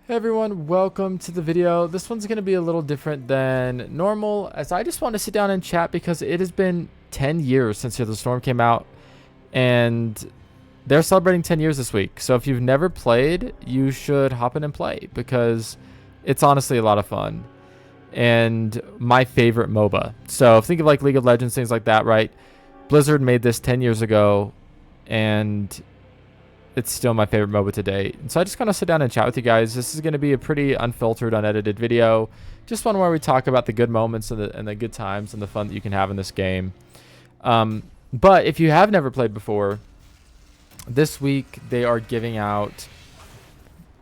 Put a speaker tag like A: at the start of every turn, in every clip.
A: Hey everyone, welcome to the video. This one's going to be a little different than normal, as I just want to sit down and chat because it has been 10 years since Hear the Storm came out, and they're celebrating 10 years this week. So if you've never played, you should hop in and play because it's honestly a lot of fun and my favorite MOBA. So think of like League of Legends, things like that, right? Blizzard made this 10 years ago, and it's still my favorite MOBA to date. And so I just kind of sit down and chat with you guys. This is going to be a pretty unfiltered, unedited video. Just one where we talk about the good moments and the good times and the fun that you can have in this game. But if you have never played before, this week they are giving out,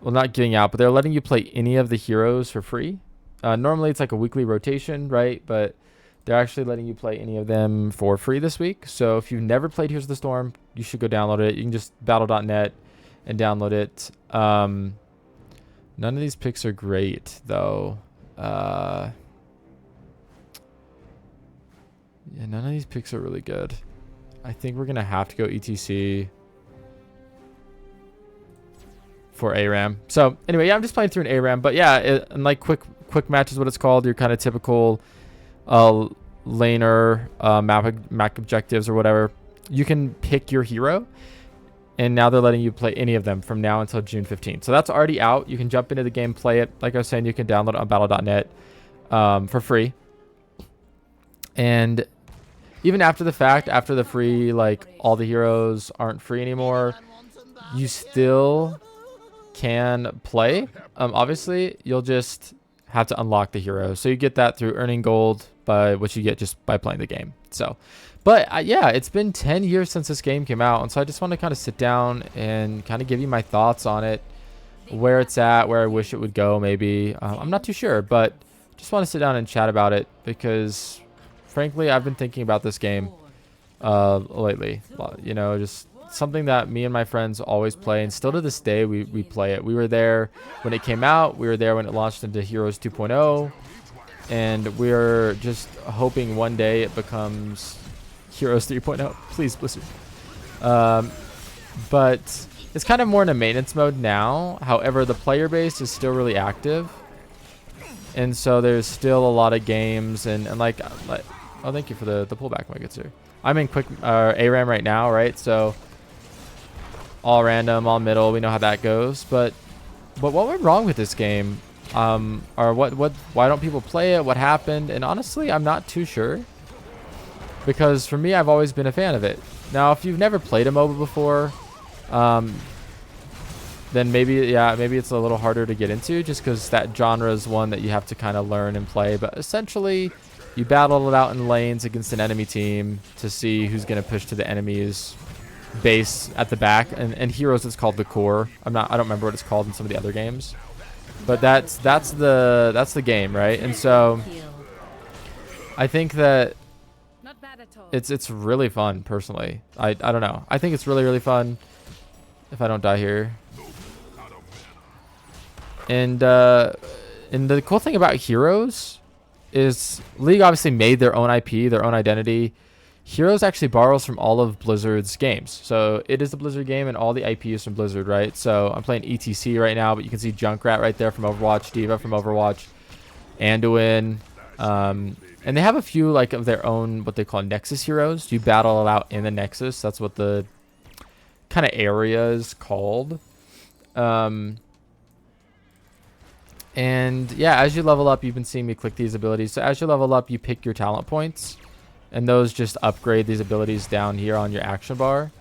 A: well, not giving out, but they're letting you play any of the heroes for free. Normally it's like a weekly rotation, right? But they're actually letting you play any of them for free this week. So if you've never played Here's the Storm, you should go download it. You can just battle.net and download it. None of these picks are great, though. Yeah, none of these picks are really good. I think we're going to have to go ETC for ARAM. So anyway, yeah, I'm just playing through an ARAM. But yeah, and like quick match is what it's called. Your kind of typical laner map objectives or whatever. You can pick your hero, and now they're letting you play any of them from now until June 15th. So that's already out. You can jump into the game, play it. Like I was saying, you can download it on battle.net for free. And even after the fact, after the free, like all the heroes aren't free anymore, you still can play. Obviously, you'll just have to unlock the hero. So you get that through earning gold, by which you get just by playing the game. So, but yeah, it's been 10 years since this game came out, and so I just want to kind of sit down and kind of give you my thoughts on it, where it's at, where I wish it would go. Maybe I'm not too sure, but just want to sit down and chat about it because, frankly, I've been thinking about this game lately. You know, just something that me and my friends always play, and still to this day we play it. We were there when it came out. We were there when it launched into Heroes 2.0, and we're just hoping one day it becomes Heroes 3.0. Please, Blizzard. But it's kind of more in a maintenance mode now. However, the player base is still really active, and so there's still a lot of games and like oh, thank you for the pullback, my good sir. I'm in quick ARAM right now, right? So all random, all middle. We know how that goes. But what went wrong with this game? Or why don't people play it? What happened? And honestly, I'm not too sure. Because for me, I've always been a fan of it. Now, if you've never played a MOBA before, then maybe it's a little harder to get into just because that genre is one that you have to kind of learn and play. But essentially, you battle it out in lanes against an enemy team to see who's going to push to the enemy's base at the back. And Heroes is called the core. I don't remember what it's called in some of the other games. But that's the game, right? And so I think that it's really fun personally. I don't know. I think it's really fun if I don't die here. And the cool thing about Heroes is League obviously made their own IP, their own identity. Heroes actually borrows from all of Blizzard's games. So it is a Blizzard game, and all the IP is from Blizzard, right? So I'm playing ETC right now, but you can see Junkrat right there from Overwatch, Diva from Overwatch, Anduin. And they have a few like of their own, what they call Nexus heroes. You battle it out in the Nexus. That's what the kind of area is called. And yeah, as you level up, you've been seeing me click these abilities. So as you level up, you pick your talent points, and those just upgrade these abilities down here on your action bar.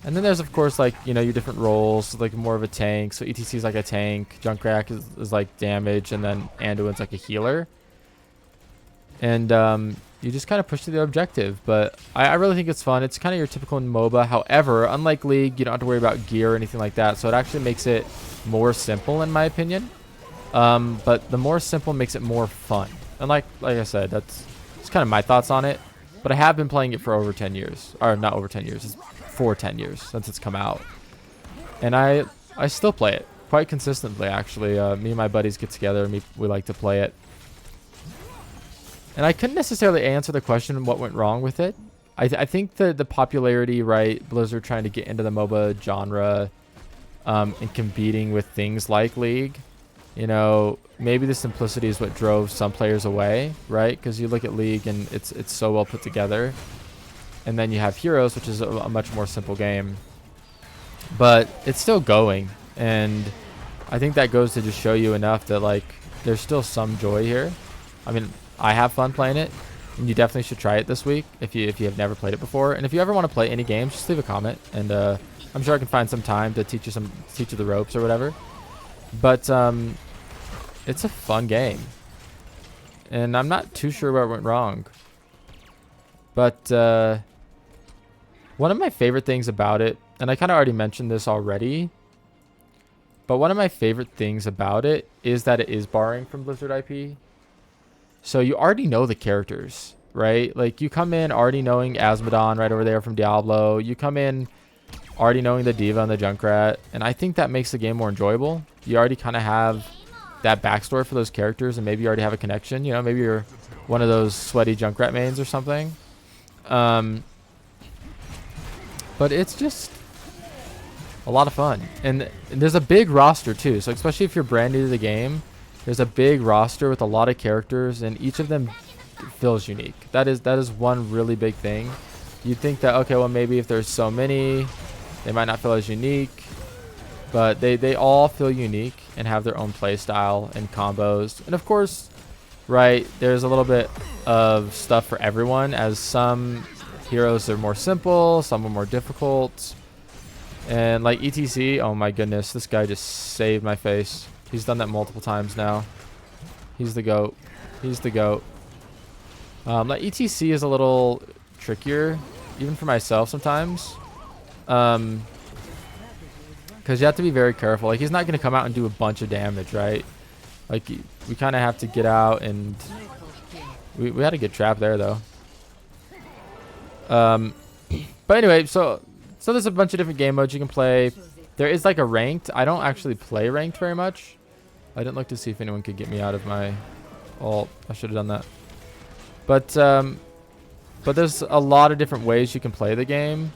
A: And then there's, of course, like, you know, your different roles, like more of a tank. So ETC is like a tank, Junkrat is like damage, and then Anduin's like a healer. And you just kind of push to the objective. But I really think it's fun. It's kind of your typical MOBA. However, unlike League, you don't have to worry about gear or anything like that. So it actually makes it more simple, in my opinion. But the more simple makes it more fun. And like I said, that's kind of my thoughts on it. But I have been playing it for over 10 years. Or not over 10 years. It's for 10 years since it's come out. And I still play it quite consistently, actually. Me and my buddies get together and we like to play it. And I couldn't necessarily answer the question what went wrong with it. I think the popularity, right, Blizzard trying to get into the MOBA genre and competing with things like League. You know, maybe the simplicity is what drove some players away, right? Because you look at League and it's so well put together. And then you have Heroes, which is a much more simple game. But it's still going. And I think that goes to just show you enough that, like, there's still some joy here. I mean, I have fun playing it. And you definitely should try it this week if you have never played it before. And if you ever want to play any games, just leave a comment. And I'm sure I can find some time to teach you the ropes or whatever. But it's a fun game. And I'm not too sure where it went wrong. But one of my favorite things about it, and I kind of already mentioned this already, but one of my favorite things about it is that it is borrowing from Blizzard IP. So you already know the characters, right? Like, you come in already knowing Asmodon right over there from Diablo. You come in already knowing the Diva and the Junkrat. And I think that makes the game more enjoyable. You already kind of have that backstory for those characters, and maybe you already have a connection. You know, maybe you're one of those sweaty Junkrat mains or something. But it's just a lot of fun. And there's a big roster too. So especially if you're brand new to the game, there's a big roster with a lot of characters, and each of them feels unique. That is one really big thing. You'd think that, okay, well, maybe if there's so many, they might not feel as unique. But they all feel unique and have their own play style and combos. And of course, right, there's a little bit of stuff for everyone, as some heroes are more simple, some are more difficult. And like ETC, oh my goodness, this guy just saved my face. He's done that multiple times now. He's the GOAT. He's the GOAT. Like ETC is a little trickier, even for myself sometimes. Because you have to be very careful. Like, he's not going to come out and do a bunch of damage, right? Like, we kind of have to get out, and we had a good trap there, though. But anyway, so there's a bunch of different game modes you can play. There is like a ranked. I don't actually play ranked very much. I didn't look to see if anyone could get me out of my ult. I should have done that. But there's a lot of different ways you can play the game,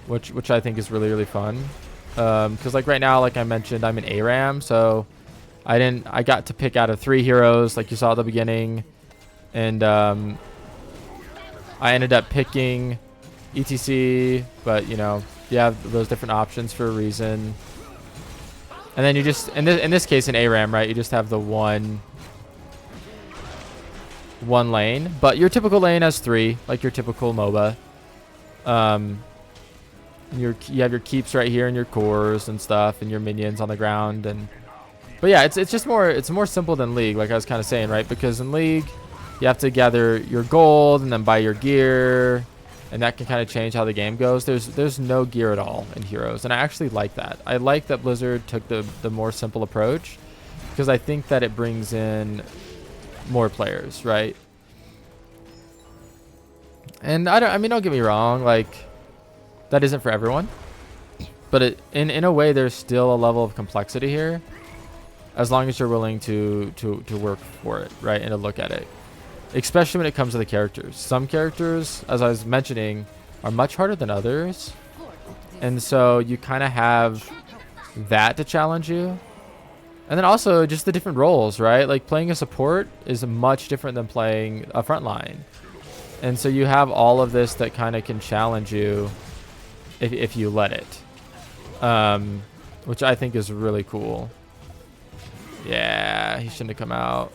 A: which I think is really, really fun. Because like right now, like I mentioned, I'm an ARAM, so I got to pick out of 3 heroes, like you saw at the beginning, and I ended up picking ETC, but you know, you have those different options for a reason. And then you just, in this case, in ARAM, right, you just have the one lane, but your typical lane has 3, like your typical MOBA. You have your keeps right here and your cores and stuff, and your minions on the ground. But yeah, it's more simple than League, like I was kind of saying, right? Because in League, you have to gather your gold and then buy your gear, and that can kind of change how the game goes. There's no gear at all in Heroes, and I actually like that. I like that Blizzard took the more simple approach, because I think that it brings in more players, right? And I mean, don't get me wrong, like, that isn't for everyone, but in a way, there's still a level of complexity here, as long as you're willing to work for it, right, and to look at it. Especially when it comes to the characters. Some characters, as I was mentioning, are much harder than others. And so you kind of have that to challenge you. And then also just the different roles, right? Like, playing a support is much different than playing a frontline. And so you have all of this that kind of can challenge you if you let it. Which I think is really cool. Yeah, he shouldn't have come out.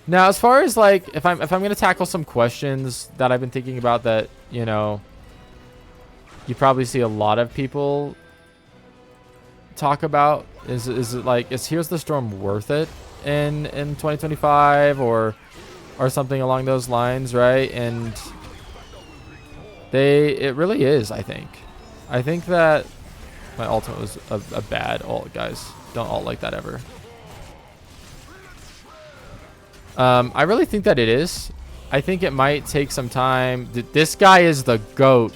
A: Now, as far as like, if I'm gonna tackle some questions that I've been thinking about that, you know, you probably see a lot of people talk about, is it like, is Here's the Storm worth it in 2025 or something along those lines, right? And it really is. I think that my ultimate was a bad ult, guys. Don't ult like that ever. I really think that it is. I think it might take some time. This guy is the GOAT.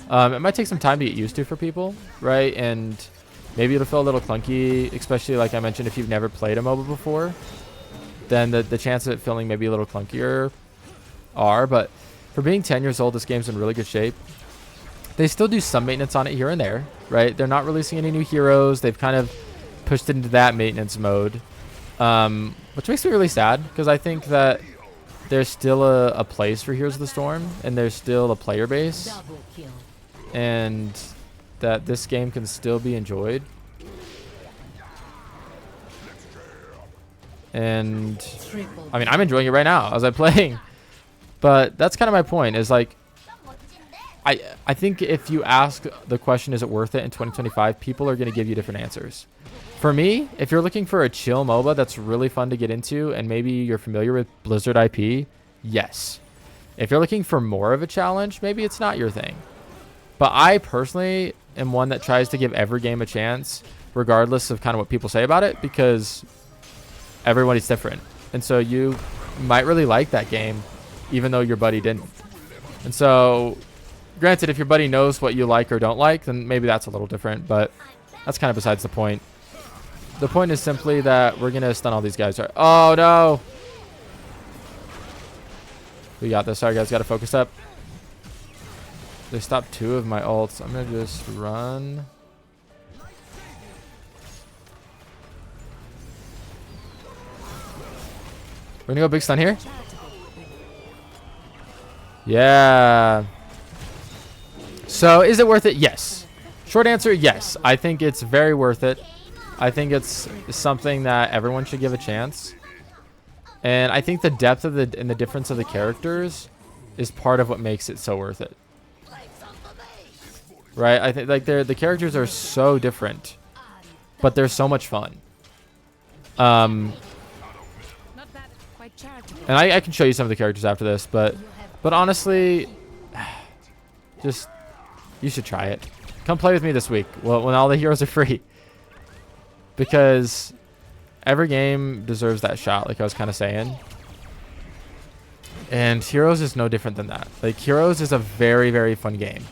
A: It might take some time to get used to for people, right? And maybe it'll feel a little clunky, especially like I mentioned, if you've never played a MOBA before, then the chance of it feeling maybe a little clunkier but for being 10 years old, this game's in really good shape. They still do some maintenance on it here and there, right? They're not releasing any new heroes. They've kind of pushed into that maintenance mode, which makes me really sad because I think that there's still a place for Heroes of the Storm, and there's still a player base, and that this game can still be enjoyed. And I mean, I'm enjoying it right now as I'm playing, but that's kind of my point, is like, I think if you ask the question, is it worth it in 2025, people are going to give you different answers. For me, if you're looking for a chill MOBA that's really fun to get into, and maybe you're familiar with Blizzard IP, yes. If you're looking for more of a challenge, maybe it's not your thing. But I personally am one that tries to give every game a chance, regardless of kind of what people say about it, because everybody's different. And so you might really like that game, even though your buddy didn't. And so, granted, if your buddy knows what you like or don't like, then maybe that's a little different, but that's kind of besides the point. The point is simply that we're going to stun all these guys. Oh, no. We got this. Sorry, guys. Got to focus up. They stopped 2 of my ults. I'm going to just run. We're going to go big stun here. Yeah. So, is it worth it? Yes. Short answer, yes. I think it's very worth it. I think it's something that everyone should give a chance. And I think the depth of and the difference of the characters is part of what makes it so worth it. Right? I think like the characters are so different, but they're so much fun. And I can show you some of the characters after this, but honestly, just you should try it. Come play with me this week. Well, when all the heroes are free. Because every game deserves that shot, like I was kind of saying. And Heroes is no different than that. Like, Heroes is a very, very fun game.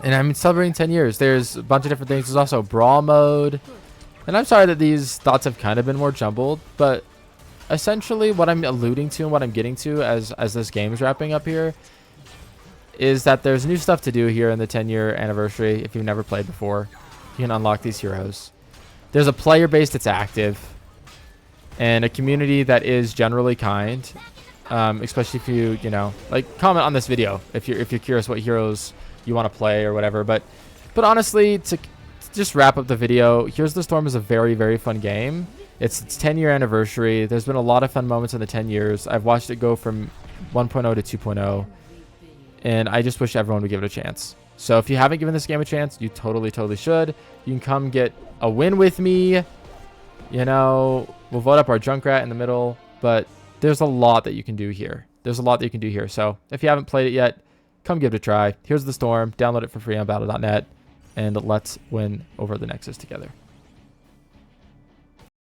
A: And I'm celebrating 10 years. There's a bunch of different things. There's also Brawl mode. And I'm sorry that these thoughts have kind of been more jumbled, but essentially what I'm alluding to and what I'm getting to as this game is wrapping up here is that there's new stuff to do here in the 10-year anniversary. If you've never played before, you can unlock these heroes. There's a player base that's active and a community that is generally kind, especially if you know, like, comment on this video if you're curious what heroes you want to play or whatever. But honestly, to just wrap up the video, Heroes of the Storm is a very, very fun game. It's 10-year anniversary. There's been a lot of fun moments in the 10 years. I've watched it go from 1.0 to 2.0. And I just wish everyone would give it a chance. So if you haven't given this game a chance, you totally, totally should. You can come get a win with me. You know, we'll vote up our Junkrat in the middle. But there's a lot that you can do here. So if you haven't played it yet, come give it a try. Here's the Storm. Download it for free on battle.net. And let's win over the Nexus together.